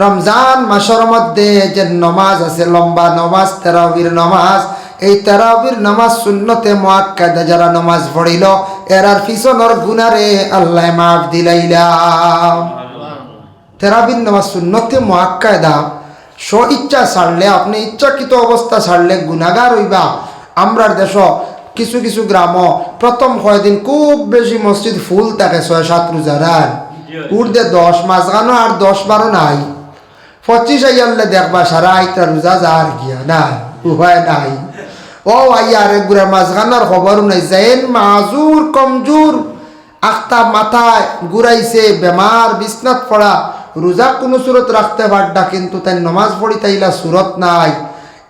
রমজান মাসের মধ্যে যে নমাজ আছে লম্বা নমাজ তারাবির নমাজ, এই তারাবির নমাজ সুন্নতে মুআক্কাদা যারা নমাজ পড়িল এরার পিছনের গুনারে আল্লাহ মাফ দিলাইলা। তারাবির নমাজ সুন্নতে মুআক্কাদা, স্ব ইচ্ছা ছাড়লে আপনি ইচ্ছাকৃত অবস্থা ছাড়লে গুনাহগার হইবা। আমরার দেশ কিছু কিছু গ্রাম প্রথম কয়দিন খুব বেশি মসজিদ ফুল থাকে ৬-৭ রোজার, উর্দে 10 মাঝখানো আর 10-12 নাই, 25 আইয়ালে দেখবা সারা আইতা রোজা যার গিয়া না উপায় নাই। ও আইয়া আরেক গুড়া মাঝখানোর খবর নাই, যেন মাজুর কমজোর আখতা মাথায় ঘুরাইছে, বেমার বিছনাত পড়া, রোজা কোনো সুরত রাখতে পারডা কিন্তু তাই নমাজ পড়ি তাইলা সুরত নাই।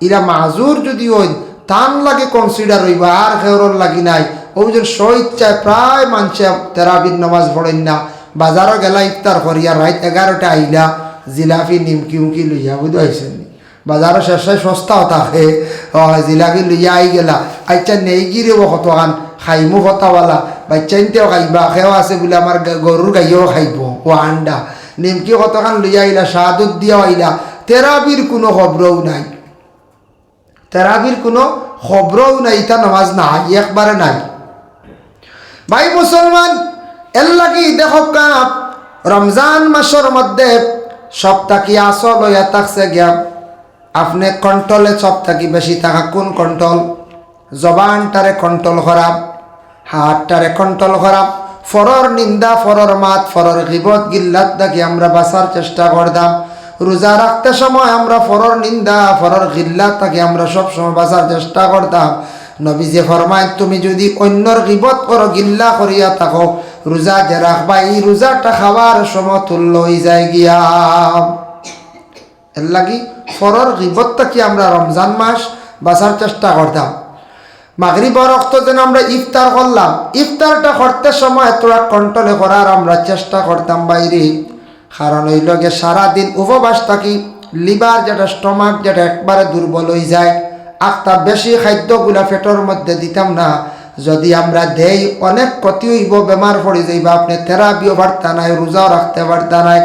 ইরা মাজুর যদি ওই টান লাগে কনসিডার হইবা আর খেওরর লাগি নাই। ওজন স্ব ইচ্ছায় প্রায় মানুষে তারাবির নমাজ পড়েন না। বাজারও গেলা ইফতার করিয়া রাত 11টা আইলা জিলাপি নিমকি উমকি লইয়া বুঝতে পারছেন, বাজারও শেষে সস্তাও থাকে, জিলাপি লইয়া আই গেলা। আচ্ছা নেই গিরে কতখান খাইমু ফতাওয়ালা বাচ্চাইনতেও খাইবা, খেও আছে বলে আমার গরুর গাইও খাইব ও আন্ডা, নিমকি কতখান লইয়া আইলা, শাহাদুত দিয়াও আইলা। তেরাবির কোনো খবরও নাই, তেরাবির কোনো খবরও নাই, ইটা নামাজ নাই, একবারে নাই। ভাই মুসলমান, এর লাগি দেখো রমজান মাসের মধ্যে সপ্তাহে আসল হইয়া থাকছে গিয়া আপনি কন্ট্রোলে সপ্তাহে বেশি থাকা। কোন কন্ট্রোল? জবানটারে কন্ট্রোল করা, হাতটারে কন্ট্রোল করা, ফরর নিন্দা, ফরর মাত, ফরর গিবত গিল্লাত দেখি আমরা বাঁচার চেষ্টা করতাম। রোজা রাখতে সময় আমরা ফরর নিন্দা, ফরর গিল্লাত থাকি আমরা সবসময় বাঁচার চেষ্টা করতাম। নবী যে ফরমায় তুমি যদি অন্যর গিবত করো, গিল্লা করিয়া থাকো, রোজা যে রাখবা এই রোজাটা খাওয়ার সমতুল্য হয়ে যায় গিয়া। এর লাগি ফরর গিবত থাকি আমরা রমজান মাস বাঁচার চেষ্টা করতাম। মাগরিবের রক্ত যেন আমরা ইফতার করলাম, ইফতারটা করতে সময় তোরা কন্ট্রোলে করার আমরা চেষ্টা করতাম বাইরে। কারণ ওই লগে সারাদিন উপবাস থাকি, লিভার যেটা স্টমাক যেটা একবারে দুর্বল হয়ে যায়। আখতা বেশি খাদ্যগুলা পেটের মধ্যে দিতাম না, যদি আমরা দেই অনেক ক্ষতি হইব, বেমার পড়ে যাইবা, আপনি থেরাপিও পারতা নাই, রোজাও রাখতে পারতা নাই।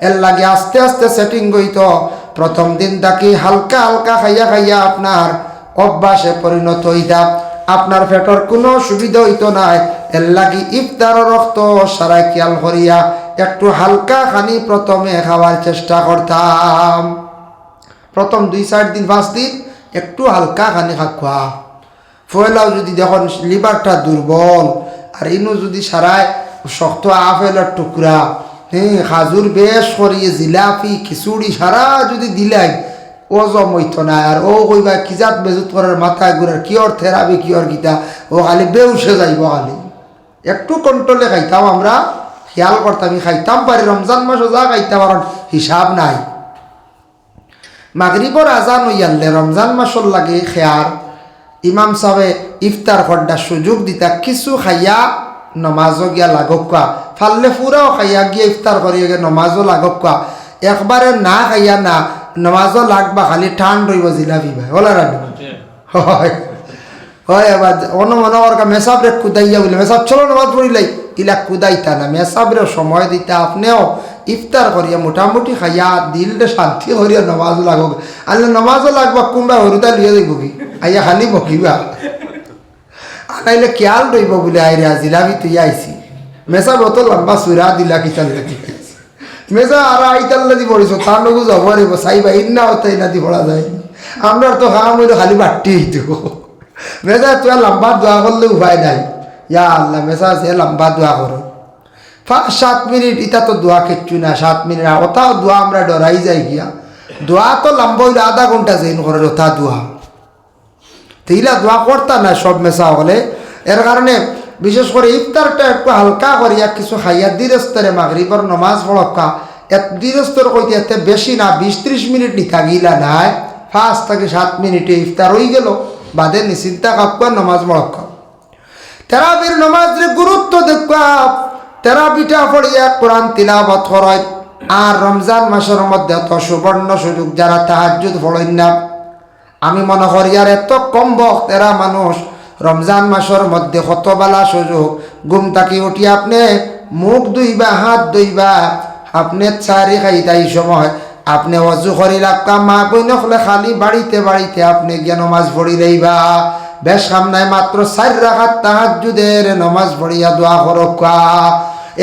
এর লাগে আস্তে আস্তে সেটিং হইত। প্রথম দিন থাকি হালকা হালকা খাইয়া খাইয়া আপনার অভ্যাসে পরিণত হইতা, আপনার পেটের কোনো সুবিধা হইতো নাই। এর লাগি ইফতার রক্ত সারাই খেয়াল করিয়া একটু হালকা খানি প্রথমে খাওয়ার চেষ্টা করতাম। প্রথম 2-4 দিন 5 দিন একটু হালকা খানি খাওয়া। ফয়লাও যদি দেখুন লিভারটা দুর্বল আর ইনু যদি সারায় শক্ত আপেলের টুকরা, খাজুর বেশ করিয়ে জিলাপি খিচুড়ি সারা যদি দিলাই ও জমইত না। আর ও কইবা কিজাত বেজুত করার মাথায় ঘুরার কিয়র থেরাবি কিয়র গীতা, ও খালি বেউসে যাইব। খালি একটু কন্ট্রোলে খাইতাম আমরা, খেয়াল করতাম, খাইতাম পারি। রমজান মাসও যা খাইতাম আর হিসাব নাই। মাগরিবর আজান হইয়ালে রমজান মাসর লাগে খেয়ার ইমাম সাহেব ইফতার করবার সুযোগ দিতা, কিছু খাইয়া নমাজও গিয়া লাগক্কা, ফাললে পুরাও খাইয়া গিয়া ইফতার করিয়া গিয়ে নমাজও লাগক্কা। একবারে না খাইয়া না নমাজও লাগবা, খালি ঠান্ড রইব জিলাপি ভাই ওলা রাখি। হয় হয় এবার অন্য মনে কর মেসাবরে কুদাইয়া বলে মেসাব চলো নমাজ পড়িলাই, ইলা কুদাইতা না, মেসাবরে সময় দিতা। আপনিও ইফতার করিয়া মোটামুটি খাইয়া দিলটা শান্তি করিয়া নমাজও লাগব। আল্লাহ নমাজও লাগবা, কোনবা হরুতা লিয়ে যাইব কি আইয়া খালি বকিবা, আনাইলে খেয়াল রইব বলে আইরে জিলাপি তুই আইসি। মেসাব অত লম্বা চূড়া দিলা কিতাল লাগি মেজা আর আইতাল্লা দি পড়িস তার নগু যাব রেব সাইবা ইন্না হতাই না দি পড়া যায়। আমরা তো খাওয়া হইলো খালি বাট্টি হইতো। মেজা তুই লম্বা দোয়া করলে উপায় নাই। ইয়া আল্লাহ মেজা সে লম্বা দোয়া করো 7 মিনিট, ইটা তো দোয়া কিচ্ছু না 7 মিনিট। ওটাও দোয়া আমরা ডরাই যাই গিয়া, দোয়া তো লম্বা হইলে আধা ঘন্টা যেন করে ওটা দোয়া তেইলা দোয়া করতা না সব মেসা হলে। এর কারণে বিশেষ করে ইফতারটা একটু হালকা করিয়া কিছু খাইয়া ধীরস্তরে মাগরিবর নমাজ পড়কা। ধীরস্তর কইতে এতে বেশি না 20-30 মিনিট নিতা গিলা নাই, 5 থেকে 7 মিনিটে ইফতার হয়ে গেল, বাদে নিশ্চিন্তা কাপকা নমাজ পড়কা। তেরাবির নমাজের গুরুত্ব দেখা, তেরাবিটা পড়িয়া কোরআন তিলাওয়াত করায়। আর রমজান মাসের মধ্যে তো সুবর্ণ সুযোগ, যারা তাহাজ্জুদ পড়েন না, আমি মনে করি আর এত কম বক্ত এরা মানুষ রমজান মাসের মধ্যে কতবেলা সুযোগ। ঘুম থাকি উঠি আপনি মুখ ধুইবা, হাত ধুইবা, আপনি চারি খাইতা এই সময় আপনি অজু করি লাক্কা মা বই নখলে খালি বাড়িতে বাড়িতে আপনি গিয়ে নমাজ পড়ি লইবা বেশ কামনায় মাত্র 4 রাকাত তাহাজ্জুদের নমাজ পড়িয়া দোয়া করক্কা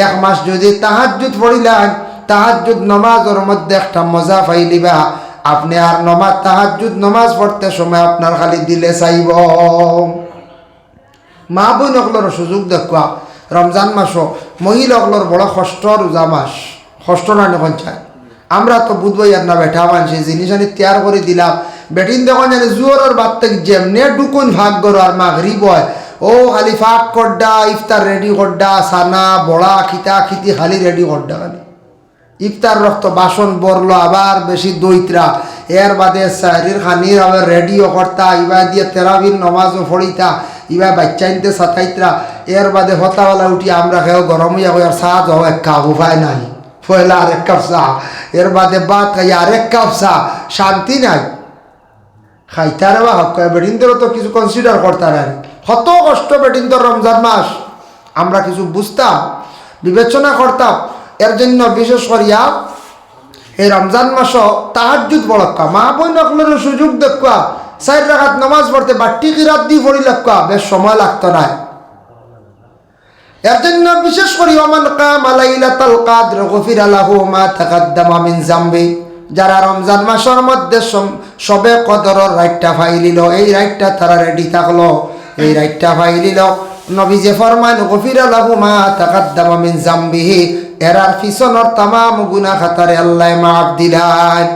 এক মাস যদি তাহাজ্জুদ পড়িলেন তাহাজ্জুদ নমাজের মধ্যে একটা মজা পাইলিবা আপনি আর নমাজ তাহাজ্জুদ নমাজ পড়তে সময় আপনার খালি দিলে চাইব মা বই নকলর সুযোগ দেখুয়া রমজান মাসও মহিলাগুলোর বড় কষ্ট রোজা মাস কষ্ট না এখন চাই আমরা তো বুধবাই আর না বেঠা মানছি জিনিস আনি তৈয়ার করে দিলাম বেটিন দেখুন জানি জোরের বাদ থেকে যেমনি ডুকুন ভাগ করো আর মাগরিব হয় ও খালি ফাঁক করডা ইফতার রেডি করডা সানা বড়া খিতা খিতি খালি রেডি করডা খালি ইফতার রক্ত বাসন বরলো আবার বেশি দইত্রা এর বাদে শাড়ির খানির আবার রেডিও করতা ইবা দিয়ে তেরাবির নমাজও ফড়িতা ইবা বাচ্চা আনতে সাতাইত্রা এর বাদে হতাওয়ালা উঠি আমরা খেয়েও গরম হইয়া আর চা যাও এক কাপ উপায় নাই পয়লা আরেক কাপ চা এর বাদে বাদ খাই আরেক কাপ চা শান্তি নাই খাইতারে বা হক বেটিনদেরও তো কিছু কনসিডার করতার কত কষ্ট বেটিনদের রমজান মাস আমরা কিছু বুঝতাম বিবেচনা করতাম এর জন্য বিশেষ করিয়া এই রমজান মাসও তাহাজ্জুদ বড়ক্কা মা বই নকলের সুযোগ দেখুয়া 4 রাকাত নামাজ পড়তে বাট্টি কিরাত দিয়ে পড়ি লাগা বেশ সময় লাগতো না এর জন্য বিশেষ করি ওমান কামা লাইলাতুল কদর গফিরা লাহু মা তাকাদ্দামা মিন যামবি যারা রমজান মাসের মধ্যে সবে কদরের রাতটা ফাইলিল এই রাতটা তারা রেডি থাকলো এই রাতটা ফাইলিল নবী যে ফরমান গফিরা লাহু মা তাকাদ্দামা মিন যামবিহি এরার পিছনের तमाम গুনাহ খাতারে আল্লাহ মাফ দিলেন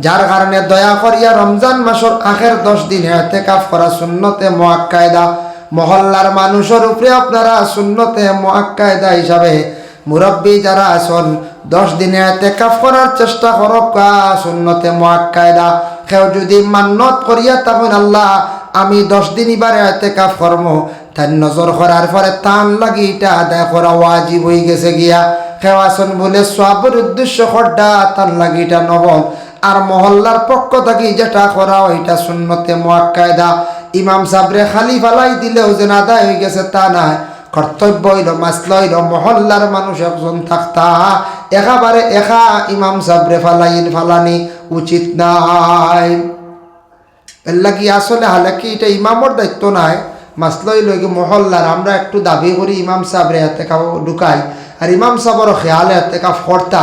যার কারণে দয়া করিয়া রমজান মাসের আখের 10 দিন ইতিকাফ করা সুন্নতে মুআক্কাদা মহল্লার মানুষের উপরে আপনারা সুন্নতে মুআক্কাদা হিসাবে মুরব্বী যারা আছেন 10 দিন ইতিকাফ করার চেষ্টা করক সুন্নতে মুআক্কাদা কেউ যদি মান্নত করিয়া তখন আল্লাহ আমি 10 দিন এবারে ইতিকাফ করব তার নজর করার পরে তান লাগি এটা আদায় করা ওয়াজিব হয়ে গেছে গিয়া খেওয়াসন বলে সবের উদ্দেশ্য খড্ডা তার লাগি এটা নবল আর মহল্লার পক্ষ থেকে যেটা করা ওইটা সুন্নতে মুআক্কাদা ইমাম সাবরে খালি ফালাই দিলেও যে আদায় হয়ে গেছে তা না কর্তব্য হইল মাসলা হইল মহল্লার মানুষ একজন থাকতা একেবারে একা ইমাম সাবরে ফালানি উচিত নাই এর লাগি আসলে হালাকি এটা ইমামর দায়িত্ব নাই মাসলা হইল মহল্লার আমরা একটু দাবি করি ইমাম সাবরে হাতে ঢুকাই আর ইমাম সাবর খেয়ালে ইতিকাফ করতা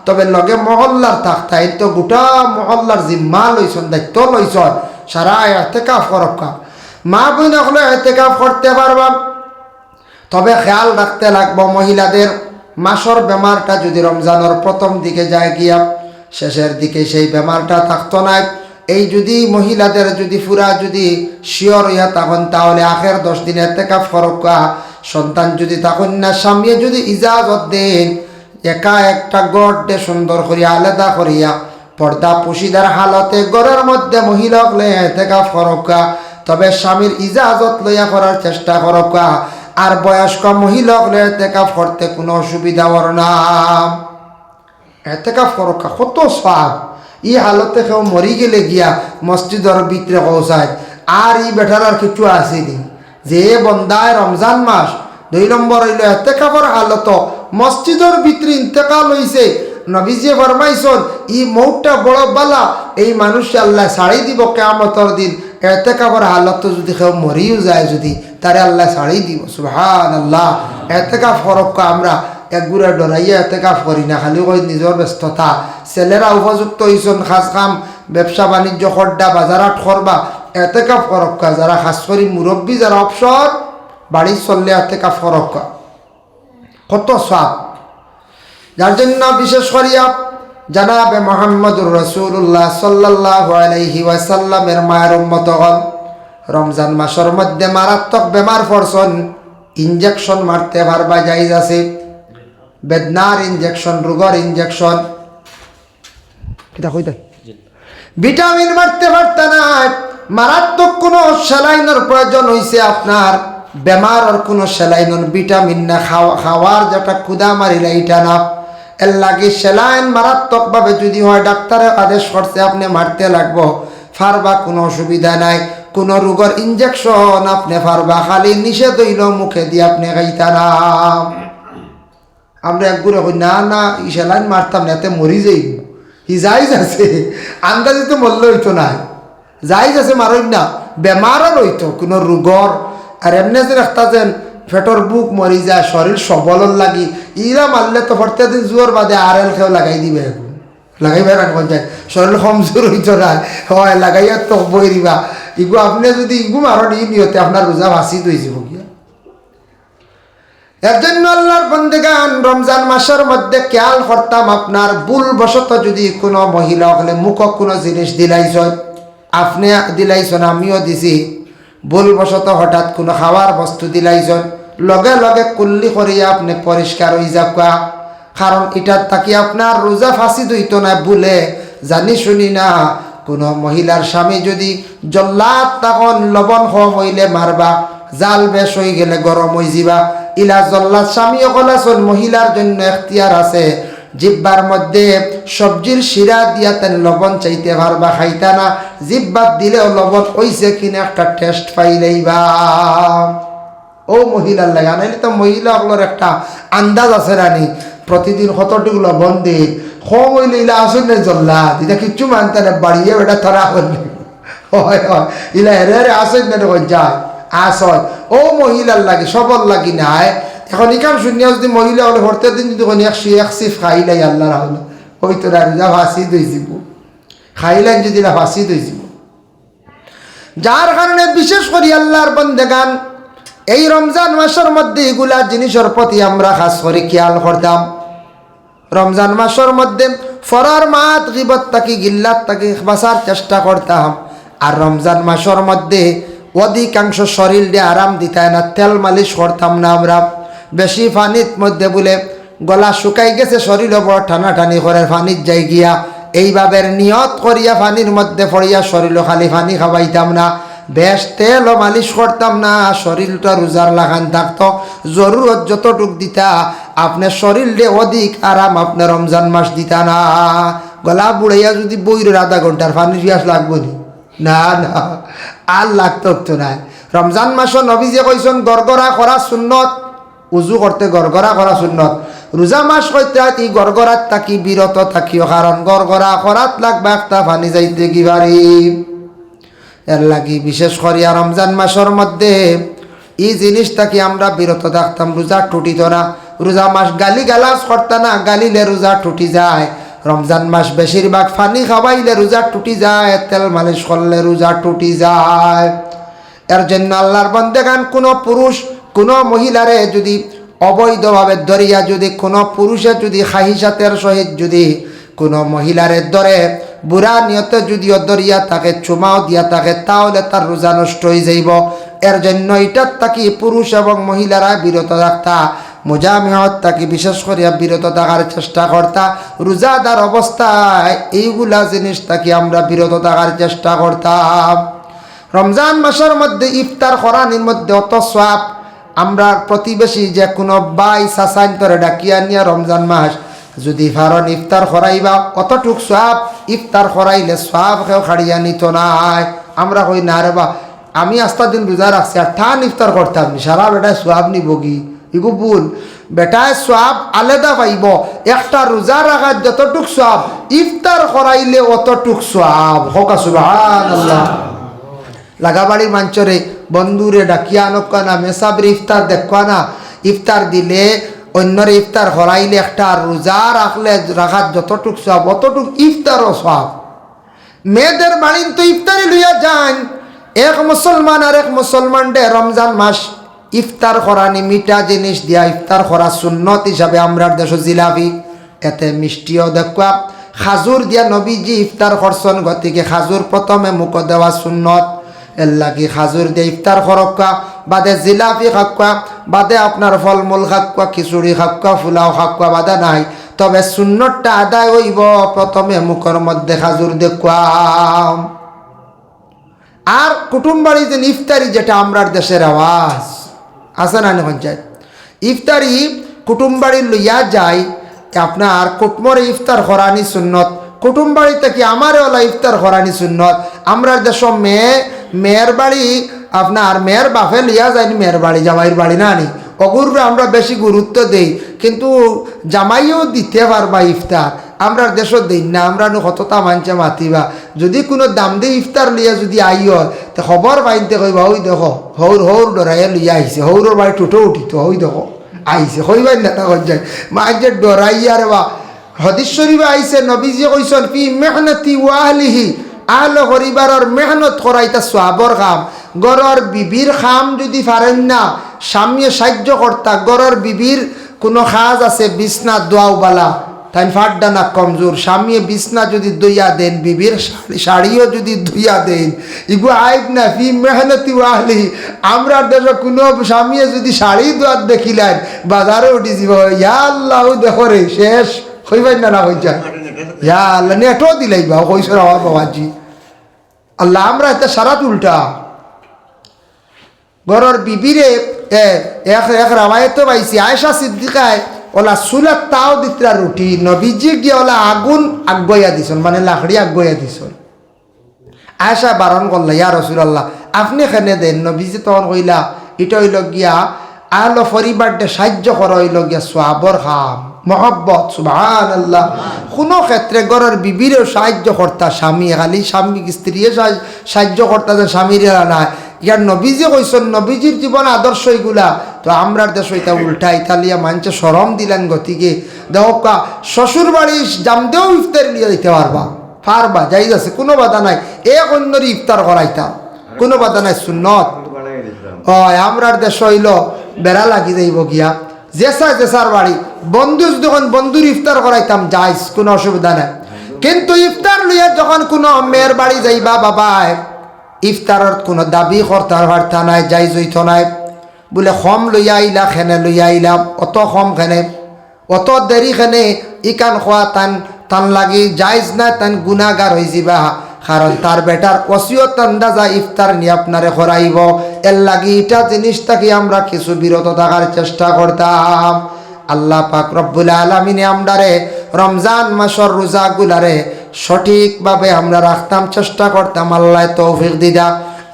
তবে লগে মহল্লার থাকতা এই তো গোটা মহল্লার জিম্মা লইছন দায়িত্ব লইছন সারা ইতিকাফ করক্কা মা বই না হলে ইতিকাফ করতে পারবা তবে খেয়াল রাখতে লাগবো মহিলাদের মাসর বেমারটা যদি রমজানের প্রথম দিকে যায় গিয়া শেষের দিকে সেই বেমারটা থাকতো না এই যদি মহিলাদের যদি পুরা যদি শিওর হইয়া তখন তাহলে আখের 10 দিন ইতিকাফ করক্কা সন্তান যদি তখন না স্বামী যদি ইজাজত দেন একা একটা গড়ে সুন্দর করিয়া আলাদা করিয়া পর্দা পুশিদার হালতে ঘরের মধ্যে মহিলা হলে ইতিকাফ করক্কা তবে স্বামীর ইজাজত লইয়া করার চেষ্টা করক্কা আর বয়স্ক মহিলা হলে ইতিকাফ করতে কোনো অসুবিধা হর না ইতিকাফ করক্কা কত সওয়াব ই হালতে কেউ মরি গেলে গিয়া মসজিদের ভিতরে পৌঁছায় আর ই বেটার আর কিছু আসেনি যে বন্দায় রমজান মাস 2 নম্বর হইল ইতিকাফের হালত মসজিদের ভিতরে ইন্তেকাল হইছে নবীজি ফরমাইছেন ই মৌতটা বড় বালা এই মানুষ আল্লাহ ছাড়ি দিব কিয়ামতের দিন ইতিকাফের হালত যদি কেউ মরিও যায় যদি তারে আল্লাহ ছাড়ি দিব সুবহানাল্লাহ ইতিকাফ করক্কা আমরা একগুড়া ডরাইয়া ইতিকাফ করি না খালি কই নিজের ব্যস্ততা ছেলেরা উপযুক্ত হইছেন খাস কাম ব্যবসা বাণিজ্য করডা বাজারাত করবা ইতিকাফ করক্কা যারা খাস করি মুরব্বী যারা অবসর বাড়ি চললে ইতিকাফ করক্কা কত সওয়াব যার জন্য বিশেষ করিয়া জনাবে মুহাম্মদুর রাসূলুল্লাহ সাল্লাল্লাহু আলাইহি ওয়াসাল্লামের মায়ের উম্মতগণ রমজান মাসের মধ্যে মারাত্মক বেমার পড়ছন ইনজেকশন মারতে পারবা জায়েজ আছে বেদনার ইনজেকশন রোগের ইনজেকশন কিটা কইতা ভিটামিন মারতে পারতা না মারাত্মক কোনো স্যালাইনের প্রয়োজন হইছে আপনার বেমারের কোনো স্যালাইন ভিটামিন না খাওয়ার যেটা ক্ষুধা মারিলে এটা না এর লাগে স্যালাইন মারাত্মকভাবে যদি হয় ডাক্তারের আদেশ করছে আপনি মারতে লাগবো ফারবা কোনো অসুবিধা নাই কোনো রোগের ইনজেকশন আপনি ফারবা খালি নিষেধ হইল মুখে দিয়ে আপনি খাইতা না আমরা একগুলো কই না না ই স্যালাইন মারতাম না এতে মরি যাইব ই জাইজ আছে, আন্দাজি তো মূল্য হইতো না, জাইজ আছে মারই না, বেমারও রইতো কোনো রোগর। আর এমনি যে একটা যেন ফেটর বুক মরি যায়, শরীর সবলর লাগি, ইরা মারলে তো প্রত্যেক দিন জোর বাদে RL খেয়েও লাগাই দিবে, এখন লাগাইবে রাখবেন যায়, শরীর কমজোর হইতো না, হয় লাগাইয়া তো বই দিবা। ইগু আপনি যদি ইগু মারণ ই নিয়তে আপনার রোজা ভাসি হয়ে যাব গিয়া। এর জন্য আল্লাহর বন্দেগান রমজান মাসের মধ্যে খেয়াল করতাম, আপনার ভুলবশত যদি কোনো মহিলা হলে মুখ কোনো জিনিস দিলাইছ, আপনি দিলাইছেন, আমিও দিছি, ভুলবশত হঠাৎ কোনো খাওয়ার বস্তু দিলাইছ, লগে লগে কুল্লি করিয়া আপনি পরিষ্কার হয়ে যাকা, কারণ এটার থাকি আপনার রোজা ফাঁসি দইত না, ভুলে জানি শুনি না। কোনো মহিলার স্বামী যদি জল্লাদ তখন লবণ কম হইলে মারবা, জাল বেশ হয়ে গেলে গরম হয়ে যাবা। ইলা জল্লাদ স্বামী অকলাচন মহিলার জন্য এখতিয়ার আছে, জিব্বার মধ্যে সবজির শিরা দিয়া তেন লবণ চাইতে পারবা, খাইতা না, জিব্বার দিলেও লবণ হইছে কিনা একটা টেস্ট পাইলেইবা। ও মহিলার লাগে আনাইলে তো মহিলাগুলোর একটা আন্দাজ আছে রানি, প্রতিদিন কতটুকু লবণ দিন, কম হইলে ইলা আসুন না জল্লাদ, এটা কিচ্ছু মানতে না, বাড়িয়ে বেটা ধরা করলে হয় হয়, ইলা হেরে আসেন না যায় আস হয়। ও মহিলার লাগে সবর লাগি নাই। এখন ইকান শুনিয়া যদি মহিলা হলে হরতে দিন যদি কোনো এক সিফ খাইলাই আল্লাহ রাহলে হইতো না, যা ফাঁসি দইছিব, খাইলেন যদি না ফাঁসি দইছিব। যার কারণে বিশেষ করি আল্লাহর বন্দেগান এই রমজান মাসের মধ্যে এগুলা জিনিসের প্রতি আমরা খাস করে খেয়াল করতাম। রমজান মাসের মধ্যে ফরার মাত গিবত তাকি গিল্লাত তাকি বাঁচার চেষ্টা করতাম। আর রমজান মাসের মধ্যে অধিকাংশ শরীর দিয়ে আরাম দিতায় না, তেল মালিশ করতাম না আমরা। বেশি পানির মধ্যে বলে গলা শুকাই গেছে, শরীরও বড় টানাটানি করে পানির যাই গিয়া, এইভাবে নিয়ত করিয়া পানির মধ্যে পড়িয়া শরীরও খালি পানি খাওয়াইতাম না, বেশ তেলও মালিশ করতাম না, শরীরটা রোজার লাগান থাকতো। জরুরত যতটুক দিতা আপনার শরীরে অধিক আরাম আপনার রমজান মাস দিতা না। গলা বুড়াইয়া যদি বইরের আধা ঘন্টার পানি পিয়াস লাগবো না, না আর লাগতো তো না। রমজান মাসও নবী যে কইছেন গড়গড়া করা সুন্নত, উজু করতে গড়গড়া করা সুন্নত। রোজা মাস কইতে এই গড়গড়াত থাকি বিরত থাকিও, কারণ গড়গড়া করাত লাগবে একটা পানি যাইতে কি পারি। এর লাগি বিশেষ করিয়া রমজান মাসের মধ্যে এই জিনিসটাকে আমরা বিরত থাকতাম, রোজা টুটিত না। রোজা মাস গালি গালাজ করতা না, গালিলে রোজা টুটি যায়। রমজান মাস বেশিরভাগ পানি খাওয়াইলে রোজা টুটি যায়, তেল মালিশ করলে রোজা টুটি যায়। এর জন্য আল্লাহর বন্দেগান কোনো পুরুষ কোনো মহিলারে যদি অবৈধভাবে ধরিয়া যদি কোনো পুরুষে যদি খাহিসাতের সহিত যদি কোনো মহিলারে ধরে বুড়া নিয়তে যদিও দরিয়া তাকে চুমাও দিয়া থাকে, তাহলে তার রোজা নষ্ট হয়ে যাইব। এর জন্য এটার তাকে পুরুষ এবং মহিলারা বিরত রাখতা, মুজামিহত তাকে বিশেষ করিয়া বিরত থাকার চেষ্টা করতা। রোজাদার অবস্থায় এইগুলা জিনিস তাকে আমরা বিরত থাকার চেষ্টা করতাম। রমজান মাসের মধ্যে ইফতার করানির মধ্যে অত সওয়াব, আমরা প্রতিবেশী যে কোনো বাই সাসান্তরে ডাকিয়া নিয়া রমজান মাস যদি ফারন ইফতার করাইবা অতটুক সওয়াব, ইফতার করাইলে সওয়াব কেউ খাড়িয়া নিত নাই। আমরা কই না রে বা আমি আস্তা দিন রোজা রাখছি আর ঠান ইফতার করতাম নি, সারা বেটায় সওয়াব নিব কি? ইগু ভুল। বেটায় সওয়াব আলাদা পাইব, একটা রোজা রাখার যতটুক সওয়াব ইফতার করাইলে অতটুক সওয়াব। হোক সুবহানাল্লাহ। লাগাবাড়ির মাঞ্চরে বন্ধুরে ডাকিয়া আনকা না, মেসাবরে ইফতার দেখবা না, ইফতার দিলে অন্যরে ইফতার করাইলে একটা রোজা রাখলে রাখার যতটুক সওয়াব অতটুক ইফতারও সওয়াব। মেয়েদের বাড়ির তো ইফতারি লইয়া যান, এক মুসলমান আর এক মুসলমান ডে রমজান মাস ইফতার করানি মিঠা জিনিস দিয়া ইফতার করা সুন্নত হিসাবে আমরা দেশ জিলাপি, এতে মিষ্টিও দেখবা। খাজুর দিয়া নবীজি ইফতার করছেন, গতিকে খাজুর প্রথমে মুখ দেওয়া সুন্নত। এর লাগি খাজুর দিয়ে ইফতার করক্কা, বাদে জিলাপি খাক্কা, বাদে আপনার ফলমূল খাক্কা, খিচুড়ি খাক্কা, ফুলাও খাক্কা বাদা নাই। তবে সুন্নতটা আদায় হইব প্রথমে মুখের মধ্যে খাজুর দেখুয়াম। আর কুটুম বাড়ি যে ইফতারি, যেটা আমরার দেশের আওয়াজ আছে না পঞ্চায়েত ইফতারি কুটুম বাড়ি লইয়া যায়, আপনার কুটমরে ইফতার করানি সুন্নত। কুটুম বাড়ি থেকে আমারে ওলা ইফতার করানি সুন্নত। আমরা দেশ মেয়ের বাড়ি আপনার মেয়ের বাপে লিয়া যায়নি, মেয়ের বাড়ি জামাইয়ের বাড়ি না নি, অগুররা আমরা বেশি গুরুত্ব দেই, কিন্তু জামাইও দিতে পারবা ইফতার। আমরা দেশত দিন না, আমরা কতটা মানছে মাতিবা, যদি কোনো দাম দিয়ে ইফতার লইয়া যদি আই হয় তো খবর পাইতে কইবা ওই দেখো হৌর হৌর ডরাইয়া লইয়া আইছে, হৌরের বাড়ি টুটো উঠিত, ওই দেখো আইছে, কইবাই না তা যায় মা যে ডরাইয়া রে বা হদিস শরীফে আইছে নবীজি কইছেন ফি মেহনতি ওয়াহলিহি, আহল পরিবারের মেহনত করাইতা সওয়াবর কাম। গরর বিবির খাম যদি পারেন না স্বামীয়ে সাহায্য কর্তা, গরর বিবির কোনো কাজ আছে বিছনা দোয়াওবালা তাই ফাড্ডা না কমজোর, স্বামীয়ে বিছনা যদি দইয়া দেন, বিবির শাড়িও যদি ধুইয়া দেন, ইগু আইব না ফি মেহনতি ওয়াহলিহি। আমরা দেশে কোনো স্বামীয়ে যদি শাড়ি দোয়াত দেখিলেন বাজারে উঠি যাব, ইয়া আল্লাহ দেখো রে শেষ হইবাই না না হয়ে যায়, ইয়া আল্লাহ নেটও দিলাইবা কইসর আমার বাবাজি আল্লাহ। আমরা এটা সারাত উল্টা ঘরের বিবিরে এক রামায়ত পাইছি, আয়েশা সিদ্দিকায় ওলা সুলাত তাও দিতরা রুটি, নবীজি গিয়ে ওলা আগুন আগুয়া দিছন, মানে লাকড়ি আগুয়া দিছন। আয়েশা বারণ করলা, ইয়া রাসূলুল্লাহ আপনি এখানে দেন। নবীজি তখন কইলা এটা হইল গিয়া আহলো পরিবারটা সাহায্য করা হইল গিয়া সওয়াবর কাম, মহব্বত। সুবহানাল্লাহ। কোনো ক্ষেত্রে ঘরের বিবিরেও সাহায্য করতা স্বামী, খালি স্বামী স্ত্রী সাহায্য করতা যে স্বামীর না। ইয়ার নবীজি কইছেন, নবীজির জীবন আদর্শ এগুলা। তো আমরা দেশ এটা উল্টা, ইতালিয়া মানছে শরম দিলেন গতিকে দেখা শ্বশুর বাড়ি জামতেও ইফতার নিয়ে দিতে পারবা যাইজ আছে, কোনো বাধা নাই। এক অন্যর ইফতার করাইতাম, কোনো বাধা নাই, সুন্নত। আমরার দেশ হইল বেড়া লাগি যাইব গিয়া জেসার বাড়ি বন্ধু যখন বন্ধুর ইফতার করাইতাম যাইজ, কোনো অসুবিধা নাই। কিন্তু ইফতার লইয়া যখন কোনো মেয়ের বাড়ি যাইবা বাবায়, ইফতারত কোনো দাবি কর্তার বার্তা নাই, যাইজ হইত নাই। বলে খম লইয়া আইলা খেনে লইয়া আইলাম, অত খম খেনে অত দেরি খেনে ইকান খোয়া তান লাগি যাইজ না, তান গুনাগার হয়ে যাবা। কারণ তার বেটার ওসিয়ত আন্দাজা ইফতার নিয়ে আপনারে করাইব, এর লাগি এটা জিনিসটাকে আমরা কিছু বিরত থাকার চেষ্টা করতাম। আল্লাহ পাক রব্বুল আলামিনে আমরারে রমজান মাসের রোজাগুলারে সঠিকভাবে আমরা রাখতাম, চেষ্টা করতাম। আল্লাহ তৌফিক দিদা।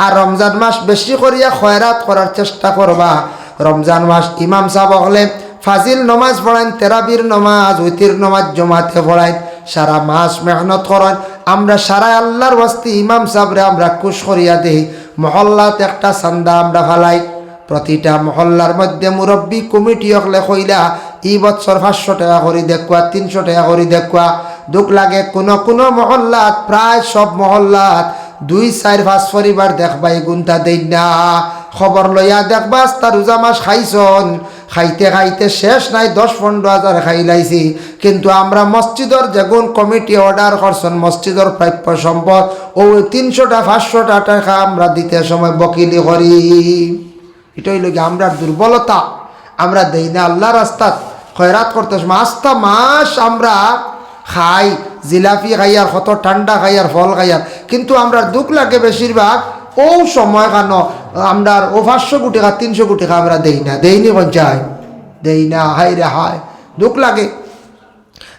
আর রমজান মাস বেশি করিয়া খয়রাত করার চেষ্টা করবা। রমজান মাস ইমাম সাহেব হলে ফাজিল নমাজ পড়াইন, তেরাবির নমাজ, উতির নমাজ জমাতে পড়াইন, সারা মাস মেহনত করেন। আমরা সারা আল্লাহর ওয়াস্তে ইমাম সাহেবরে আমরা খুশ করিয়া দেই। মহল্লাত একটা চান্দা আমরা ফালাই, প্রতিটা মহল্লার মধ্যে মুরব্বী কমিটি হলে কইলা এই বছর 500 টাকা করে দেখুয়া, 300 টাকা করে দেখুয়া। দুঃখ লাগে কোনো মহল্লাত, প্রায় সব মহল্লাত 2, 4, 5 পরিবার দেখবাই গুনতা দেই না। খবর লইয়া দেখবা তার রোজা মাস খাইছন, খাইতে খাইতে শেষ নাই, 10-15 হাজার খাইলাইছি। কিন্তু আমরা মসজিদর যেগুন কমিটি অর্ডার করছেন, মসজিদর প্রাপ্য সম্পদ ও 300টা 500টা টাকা আমরা দিতে সময় বকিলি করি। এটাই লোক আমরা দুর্বলতা, আমরা দেই না আল্লাহ রাস্তাত খয়রাত করতে। মাসটা মাস আমরা খাই, জিলাপি খাইয়ার, কত ঠান্ডা খাইয়ার, ফল খাইয়ার, কিন্তু আমরা দুঃখ লাগে বেশিরভাগ ও সময় কেন আমরা ও 500 কোটি টাকা 300 কোটি টাকা আমরা দেই না, দেইনি পঞ্চায়েত দেই না। হাই রে হায়, দুঃখ লাগে।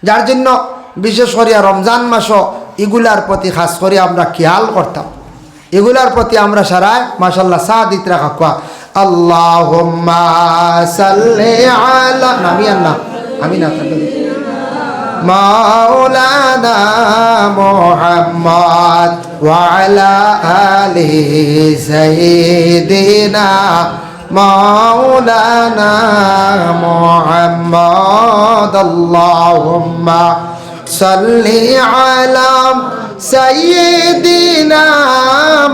যার জন্য বিশেষ করিয়া রমজান মাস এগুলার প্রতি খাস করে আমরা খেয়াল করতাম, এগুলার প্রতি আমরা সারায় মাশাল্লাহ সাদিত রাখা। কোয়া আল্লাহুম্মা সাল্লি আলা, আমি না মাওলানা মুহাম্মদ ওয়া আলা আলিহি সাইয়্যিদিনা মাওলানা মুহাম্মদ। আল্লাহুম্মা সাল্লি আলা সাইয়্যিদিনা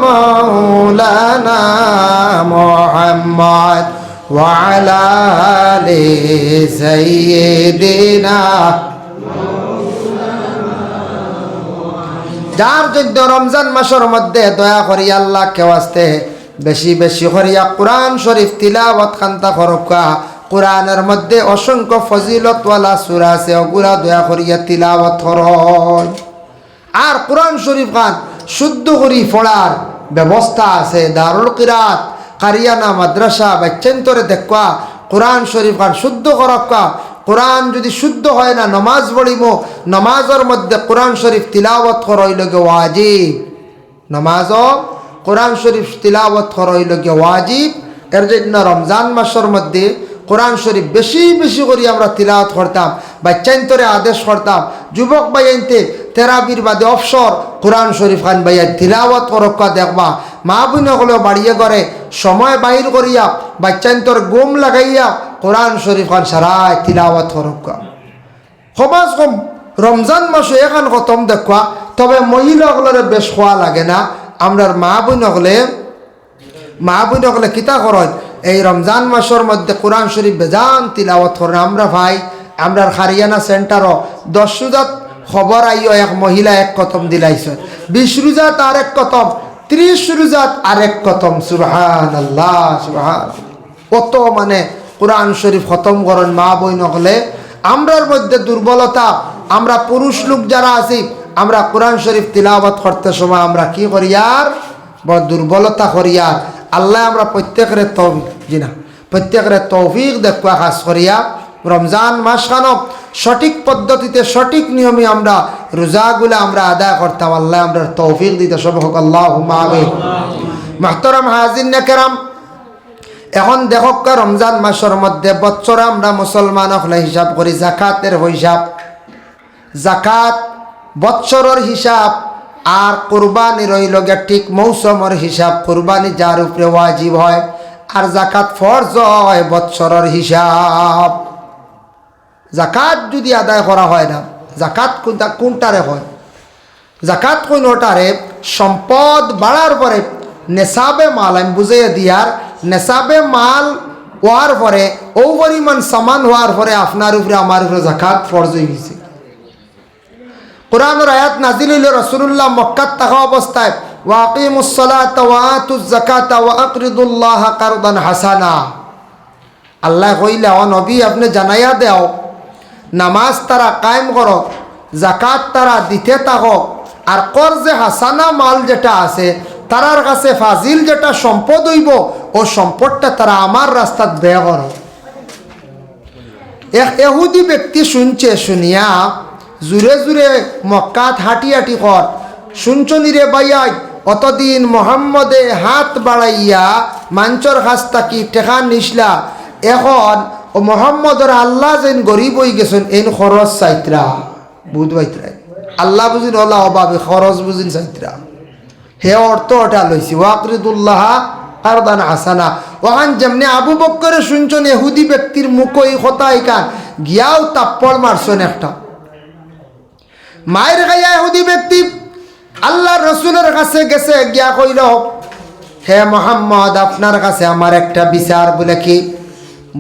মাওলানা মুহাম্মদ ওয়া আলা আলিহি সাইয়্যিদিনা। যার জন্য রমজান মাসের মধ্যে দয়া করি আল্লাহ কে ওয়াস্তে বেশি বেশি করিয়া কোরআন শরীফ তিলাওয়াত খান্তা করকা। কোরআনের মধ্যে অসংখ্য ফজিলতওয়ালা সূরা আছে, ওগুলা দয়া করিয়া তিলাওয়াত করুন। আর কোরআন শরীফ খান শুদ্ধ করি পড়ার ব্যবস্থা আছে, দারুল কিরাত, কারিয়ানা মাদ্রাসা বাচ্চান্তরে দেখবা কোরআন শরীফ খান শুদ্ধ করকা। কোরআন যদি শুদ্ধ হয় না, নমাজ পড়িব, নমাজের মধ্যে কোরআন শরীফ তিলাওয়াত করইল গে ওয়াজিব। নমাজও কোরআন শরীফ তিলাওয়াত করইল গে ওয়াজিব। এর জন্য রমজান মাসের মধ্যে কোরআন শরীফ বেশি বেশি করে আমরা তিলাওয়াত করতাম, বাচ্চাইন্তরে আদেশ করতাম, যুবক বাইনতে তেরাবির বাদে অবসর কোরআন শরীফ খান বাইয়া তিলাওয়াত করক্কা দেখবা। মা বোন হলেও বাড়িয়ে করে সময় বাহির করিয়া বাচ্চাইন্তর গোম লাগাইয়া কোরআন শরীফ খান সারায় তিলাওয়াত করক্কা। সমাজ কম রমজান মাসে এখান খতম দেখবা, তবে মহিলাগুলোর বেশ খোয়া লাগে না। আমরার মা বোন হলে কিতা করেন এই রমজান মাসের মধ্যে কোরআন শরীফ বেজান তিলাওয়াত করেন। আমরা ভাই আমরার হারিয়ানা সেন্টারও 10 রোজাত খবর আইও এক মহিলা এক কতম দিলাইছেন, 20 রোজাত আর এক কতম, 30 রোজাত আর এক কতম। সুবহানাল্লাহ সুবহান। কত মানে কোরআন শরীফ খতম করেন মা বোন হলে। আমরার মধ্যে দুর্বলতা, আমরা পুরুষ লোক যারা আছি আমরা কোরআন শরীফ তিলাওয়াত করতে সময় আমরা কি করি আর বড় দুর্বলতা করি। আর আল্লাহ আমরা প্রত্যেকের তৌফিক দেখবা খাস করিয়া রমজান মাস খানক সঠিক পদ্ধতিতে সঠিক নিয়মে আমরা রোজাগুলো আমরা আদায় করতাম। আল্লাহ আমরা তৌফিক দিতে সব হোক, আল্লাহুম্মা আমিন। মুহতারাম হাজিরিন কেরাম, এখন দেখক রমজান মাসের মধ্যে বছরে আমরা মুসলমান হলে হিসাব করি জাকাতের হিসাব, জাকাত বৎসরের হিসাব, আর কুরবানি রইল গে ঠিক মৌসুমের হিসাব। কুরবানি যার উপরে ওয়াজিব হয় আর জাকাত ফরজ হয় বৎসরের হিসাব। জাকাত যদি আদায় করা হয় না, জাকাত কোনটারে হয়? জাকাত কোনটারে সম্পদ বাড়ার পরে নেশাবে মাল, আমি বুঝিয়ে দিয়ার নেশাবে মাল হওয়ার পরে ও পরিমাণ সামান হওয়ার পরে আপনার উপরে আমার উপরে জাকাত ফরজ হয়ে গেছে। কোরআনের আয়াত নাজিল হইল রাসূলুল্লাহ মক্কাত থাকা অবস্থায়, ওয়াকিমুস সালাতা ওয়া আতুজ যাকাতা ওয়া আকরিদুল্লাহ কারদান হাসানা। আল্লাহ কইলা ও নবী আপনি জানাইয়া দেও নামাজ তারা কায়েম করো, জাকাত তারা দিতে থাকো, আর কর্জে হাসানা মাল যেটা আছে তারার কাছে ফাজিল যেটা সম্পদ হইব ও সম্পদটা তারা আমার রাস্তাত ব্যয় করো। এক ইহুদি ব্যক্তি শুনছে, শুনিয়া জুড়ে জুড়ে মক্কাত হাঁটি হাঁটি কর, শুনছনি রে বাইয়াই অতদিন মোহাম্মদে হাত বাড়াইয়া মাঞ্চর কাছ থাকি টেকা নিসলা, এখন ও মোহাম্মদর আল্লাহ যেন গরিব হয়ে গেছেন এন খরচ চাইত্রা বুধবাইত্রাই আল্লাহ বুঝিন ওলা অভাবে খরচ বুঝিন চাইত্রা। হে অর্থ ওটা লইছি ওয়াকরিদুল্লাহ কারদান হাসানা। ওখান যেমনি আবু বক্করে শুনছেন ইহুদি ব্যক্তির মুখ এই কথা এখান গিয়াও তাপ্পড় মারছেন একটা মায়ের গাইয়া। ইহুদি ব্যক্তি আল্লাহ রসুলের কাছে গেছে, গিয়া কইল হে মোহাম্মদ আপনার কাছে আমার একটা বিচার। বলে কি?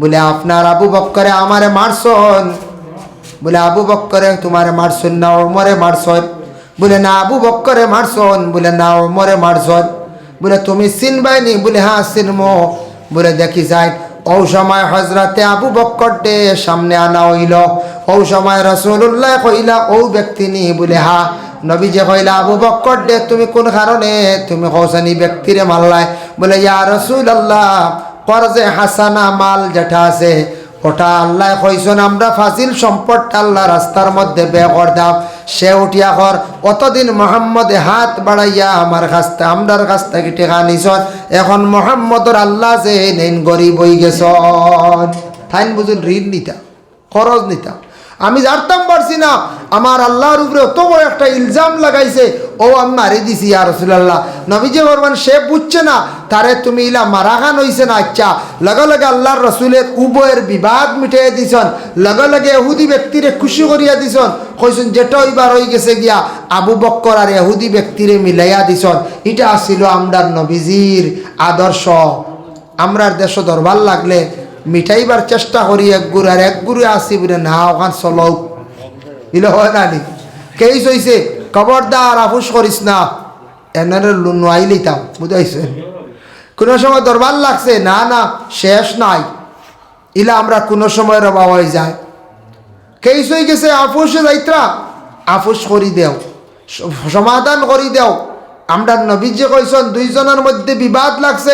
বলে আপনার আবু বক্করে আমারে মারছন। বলে আবু বক্করে তোমারে মারছন না ওমরে মারছন? বলে না আবু বক্করে মারছন। বলে না ওমরে মারছন। বলে তুমি চিনবাইনি? বলে হ্যাঁ চিনমো। বলে দেখি যাই ও সময় হজরতে আবু বক্কর ডে সামনে আনা হইল। ও সময় রাসূলুল্লাহ কইলা ও ব্যক্তি নি? বলে হ্যাঁ। নবী যে কইলা আবু বক্কর ডে তুমি কোন কারণে তুমি কৌসানি ব্যক্তিরে মারলাই? বলে ইয়া রাসূলুল্লাহ কর্জে হাসানা মাল যেটা আছে ওটা আল্লাহ কইছেন আমরা ফাজিল সম্পদটা আল্লাহ রাস্তার মধ্যে ব্যয় কর দাও। সে উঠিয়া কর অতদিন মোহাম্মদে হাত বাড়াইয়া আমার কাছ থেকে আমরার কাছ থেকে টেকা নিছন, এখন মোহাম্মদর আল্লাহ যে নেন গরিব হয়ে গেছন। থাইন বুঝুন ঋণ নিতা খরচ নিতা। আমি জানতাম পারছি না আমার আল্লাহর উপরে অত বড় একটা ইলজাম লাগাইছে, ও আমি মারি দিছি ইয়া রাসূলুল্লাহ। নবীজি বলবেন সে বুঝছে না তারে তুমি ইলা মারাখান হইছে না। আচ্ছা লগে লগে আল্লাহর রসুলের উভয়ের বিবাদ মিটাইয়া দিছন, লগে লগে ইহুদি ব্যক্তিরে খুশি করিয়া দিছন। কইছেন যেটা হইবার হয়ে গেছে গিয়া আবু বক্কর আর ইহুদি ব্যক্তিরে মিলাইয়া দিছন। এটা ছিল আমরার নবীজির আদর্শ। আমরার দেশ দরবার লাগলে মিঠাইবার চেষ্টা করি এক গুড়, আর এক গুড়ে আসি বলে না ওখান চলো ইলে হয় না নি কেস হয়েছে খবরদার আফুস করিস না এনারে নোয়াই লিতাম বুঝাইছেন। কোনো সময় দরবার লাগছে না না শেষ নাই ইলা আমরা কোনো সময় রবা হয়ে যায়। কেস হয়ে গেছে আফুসে যাইত্রা আফুস করি দেও, সমাধান করি দেও। আমরা নবী যে কইছেন দুইজনের মধ্যে বিবাদ লাগছে,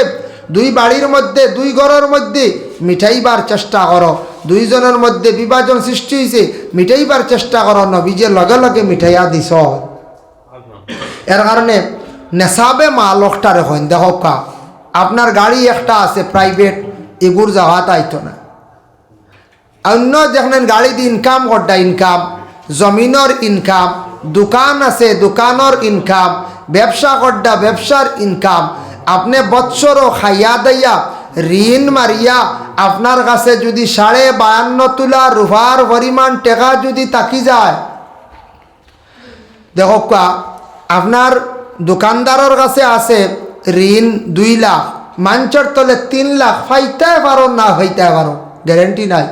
দুই বাড়ির মধ্যে দুই ঘরের মধ্যে মিঠাইবার চেষ্টা করো। দুইজনের মধ্যে বিভাজন সৃষ্টি হয়েছে, মিঠাইবার চেষ্টা করো। নবীজে লগে লগে মিঠাইয়া দিছ। এর কারণে নেশাবে মালকটারে হইন দেখো কা আপনার গাড়ি একটা আছে প্রাইভেট, এগুর যাওয়া তাইতো না। অন্য দেখেন গাড়ি দিয়ে ইনকাম করটা ইনকাম, জমিনের ইনকাম, দোকান আছে দোকানের ইনকাম, ব্যবসা করটা ব্যবসার ইনকাম। আপনি বৎসরও খাইয়া দাইয়া ঋণ মারিয়া আপনার কাছে যদি 52.5 তোলা রুফার পরিমাণ টাকা যদি তাকি যায়, দেখো আপনার দোকানদারের কাছে আছে ঋণ 2 লাখ, মাঞ্চর তলে 3 লাখ, ফাইতে পারো না ফাইতে পারো গ্যারেন্টি নাই,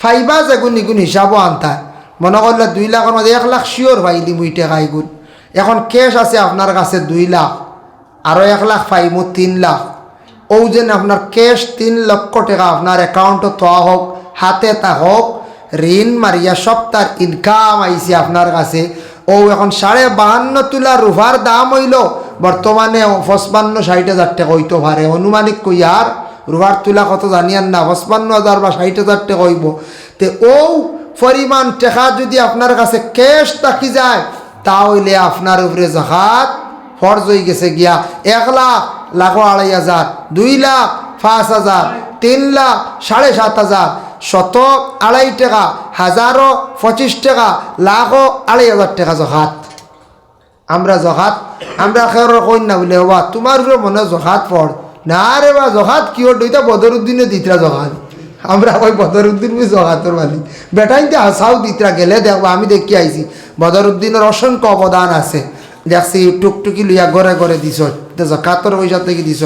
ফাইবা যেগুন ইগুন হিসাবও আনতা মনে করলে 2 লাখের মধ্যে 1 লাখ শিওর পাই দিম ওই টাকা ইগুন। এখন ক্যাশ আছে আপনার কাছে 2 লাখ, আরও 1 লাখ পাইমু 3 লাখ। ও যেন আপনার ক্যাশ 3 লক্ষ টাকা আপনার অ্যাকাউন্টে তোয়া হোক, হাতে তা হোক, ঋণ মারিয়া সপ্তাহ ইনকাম আইছে আপনার কাছে। ও এখন 52.5 তোলা রুফার দাম হইল বর্তমানে 55-60 হাজার টাকা হইতে পারে অনুমানিক কইয়ার। রুফার তুলা কত জানিয়ান না, 55,000 বা 60,000 টাকা হইব। তে ও পরিমাণ টাকা যদি আপনার কাছে ক্যাশ থাকি যায় তাহলে আপনার উপরে যাকাত ফরজ হয়ে গেছে গিয়া 1 লাখ, 2,500, 2 লাখ, 5,000, 3 লাখ, 7,500, 2,500 টাকা, 1,025 টাকা, 1,2,500 টাকা যাকাত। আমরা যাকাত আমরা খের কই না বলে বাবা তোমার উপরে মনে যাকাত পড় না রে বা যাকাত কি ওটা এটা বদরুদ্দিনে দিতরা যাকাত। আমরা ওই বদরুদ্দিন যাকাতর মালিক বেটাইতে হাসাও দিতরা গেলে দেখবো আমি দেখি আইছি বদরুদ্দিনের অসংখ্য অবদান আছে। দেখছি টুকটুকি লইয়া ঘরে ঘরে দিছ, যাকাতর পয়সা থেকে দিছ,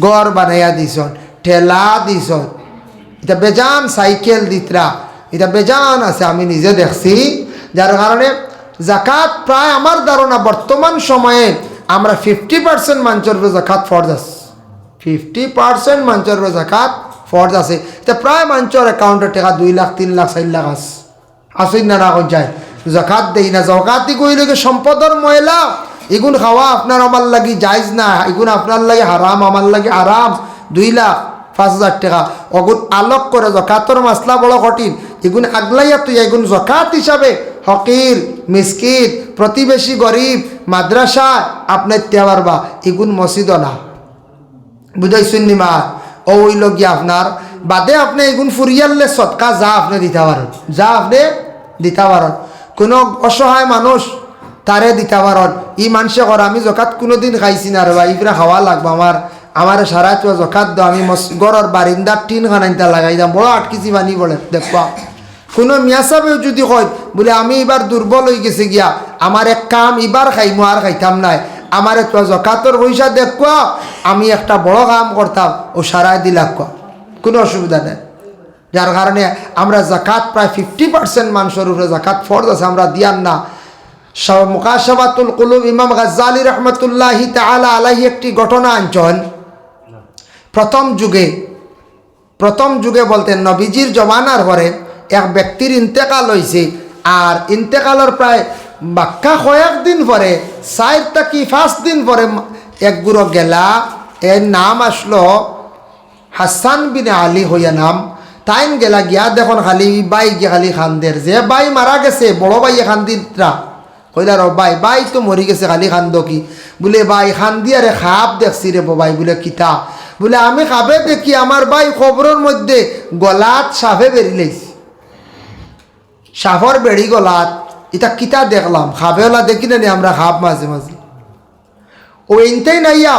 ঘর বানাইয়া দিছ, ঠেলা দিছ, এটা বেজান সাইকেল দিতরা, এটা বেজান আছে আমি নিজে দেখছি। যার কারণে জাকাত প্রায় আমার ধারণা বর্তমান সময়ে আমরা 50% মানুষের জাকাত ফরজ আছে, 50% মানুষের জাকাত ফরজ আছে। এটা প্রায় মানুষের অ্যাকাউন্টে টাকা 2 লাখ, 3 লাখ, 4 লাখ আসেন না না যায় জাকাত দেই না। জাকাতই কইলে সম্পদের ময়লা এগুন খাওয়া আপনার আমার লাগি জায়জ না, এগুন আপনার লাগে হারাম, আমার লাগে হারাম। 2 লাখ 5,000 টাকা অগুন আলোক করে জাকাতর মাসলা বড় কঠিন, এগুন আগলাইয়া তুই এগুন জাকাত হিসাবে ফকির মিসকিন প্রতিবেশী গরিব মাদ্রাসা আপনার দেওয়ার বা এগুন মসজিদ না বুঝাইছেন নি মা। ও হইল গিয়া আপনার বাদে আপনি এগুন ফুরিয়ালে সৎকা যা আপনি দিতে পারেন, যা আপনি দিতে পারেন। কোনো অসহায় মানুষ তারে দিতে পারেন। ই মানুষে কর আমি জকাত কোনোদিন খাইছি না রে বা ইবরা খাওয়া লাগবো আমার সারা চুয়া জকাত দাও আমি গড়র বারিন্দার টিন খানাইতে লাগাই দাম বড় 8 কেজি বানি বলে দেখবা। কোনো মিয়া সাহেবেও যদি কয় বলে আমি এবার দুর্বল হয়ে গেছে গিয়া আমার এক কাম এবার খাইমু আর খাইতাম নাই, আমার তো জকাতর পয়সা দেখবা আমি একটা বড় কাম করতাম ও সারাই দিলাম কোনো অসুবিধা নেই। যার কারণে আমরা জাকাত প্রায় 50% মানুষের উপরে জাকাত ফরজ আছে, আমরা দিয়ান না। মুকাশাফাতুল কুলুব ইমাম গাজ্জালি রহমতুল্লাহি তাআলা আলাইহি একটি ঘটনা আনছেন। প্রথম যুগে বলতেন নবীজির জমানার পরে এক ব্যক্তির ইন্তেকাল হয়েছে, আর ইন্তেকালের প্রায় বাক্কা কয়েকদিন পরে 4 থেকে 5 দিন পরে এক গুরু গেলা, এর নাম আসলো হাসান বিন আলী হইয়া নাম। তাইন গেলা গিয়া দেখুন খালি বাই গিয়া খালি খান্দের, যে বাই মারা গেছে বড় বাই খান্দিরা কইলা র বাই তো মরি গেছে খালি খান্দ কি বলে বাই খান্দিয়া রে খাপ দেখছি রে বাই বলে কিতা বলে আমি খাবে দেখি আমার বাই খবরের মধ্যে গলাত সাফে বেরিয়েছি, সাফর বেড়ি গলাত এটা কিতা দেখলাম খাবেওলা দেখি না আমরা খাপ মাঝে মাঝে। ও ইনতেই নাইয়া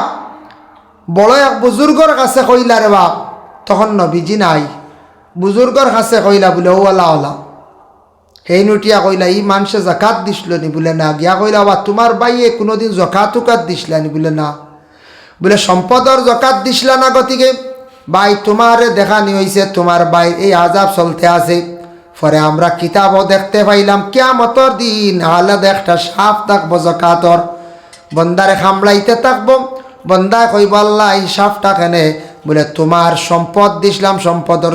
বড় এক বুজুর্গর কাছে কইলা রে বাপ, তখন নবীজি নাই, বুজুর্গর কাছে কইলা বলে ওলা ওলা সেই নুটিয়া কইলা ই মানুষে জাকাত দিছিল নি বলে না। গিয়া কইলা বা তোমার বাইয়ে কোনোদিন জকাত উকাত দিছিলা নি বলে না। বলে সম্পদর জকাত দিছিলা না গতিকে ভাই তোমারে দেখানি হয়েছে তোমার ভাই এই আজাব চলতে আছে। পরে আমরা কিতাবও দেখতে পাইলাম কিয়ামতর দিন আলাদা একটা সাপ থাকবো জকাতর, বন্দারে খামলাইতে থাকবো, বন্দা কইব আল্লাহ এই সাপটা কেনে বলে তোমার সম্পদ দিছিলাম সম্পদর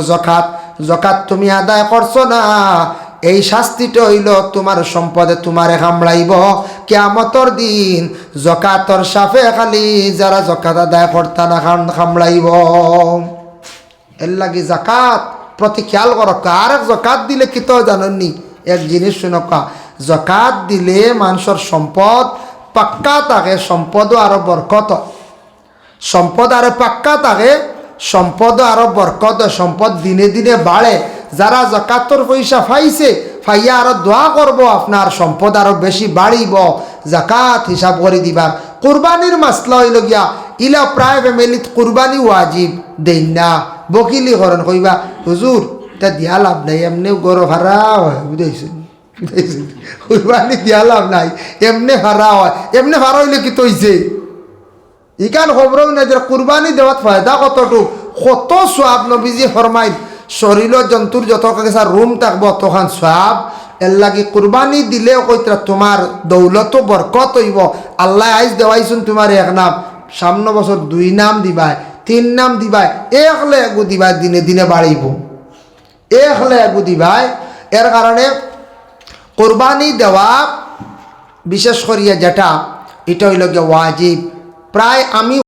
জকাত তুমি আদায় করছো না, এই শাস্তিটা হইল তোমার সম্পদে তোমারে খামলাইব কিয়ামতর দিন। জকাতর সাফে খালি যারা জকাত আদায় করতা না খামলাইব। এর লাগি জাকাত প্রতি খেয়াল করক। আর এক জকাত দিলে কি তো জানেননি এক জিনিস শুনকা, জকাত দিলে মানুষের সম্পদ পাক্কা থাকে, সম্পদও আরো বরকত, সম্পদ আরো পাক্কা থাকে, সম্পদও আরো বরকত, সম্পদ দিনে দিনে বাড়ে। যারা জাকাতর পয়সা পাইছে পাইয়া আরো দোয়া করব আপনার সম্পদ আরো বেশি বাড়িব জাকাত হিসাব করে দিবার। কুরবানির মাসলা হইল গিয়া ইলা প্রায় ফ্যামিলিত কুরবানি ওয়াজিব দেন না, বকিলি করেন কইবা হুজুর তা দিয়া লাভ নাই, এমনি গরো ভাড়া হয়, বুঝাইছেন কুরবানি দিয়া লাভ নাই, এমনি ভাড়া হয়। এমনি ভাড়া হইলে কি তৈছে ইকান খবর না যে কুরবানি দেওয়াত ফায়দা কতটুক, কত সোয়াব নবীজি ফরমাই শরীর জন্তুর যত কাছে রুম থাকবো তখন সোয়াব। এর লাগে কুরবানি দিলেও কইতরা তোমার দৌলত বরকত হইব। আল্লাহ আইজ দেওয়াইছুন তোমার এক নাম, সামনে বছর 2 নাম দিবাই, 3 নাম দিবাই, একলে একু দিবাই, দিনে দিনে বাড়িব, একলে একু দিবাই। এর কারণে কুরবানি দেওয়া বিশেষ করিয়া যেটা এটা হইল গিয়ে ওয়াজিব। প্রায় আমি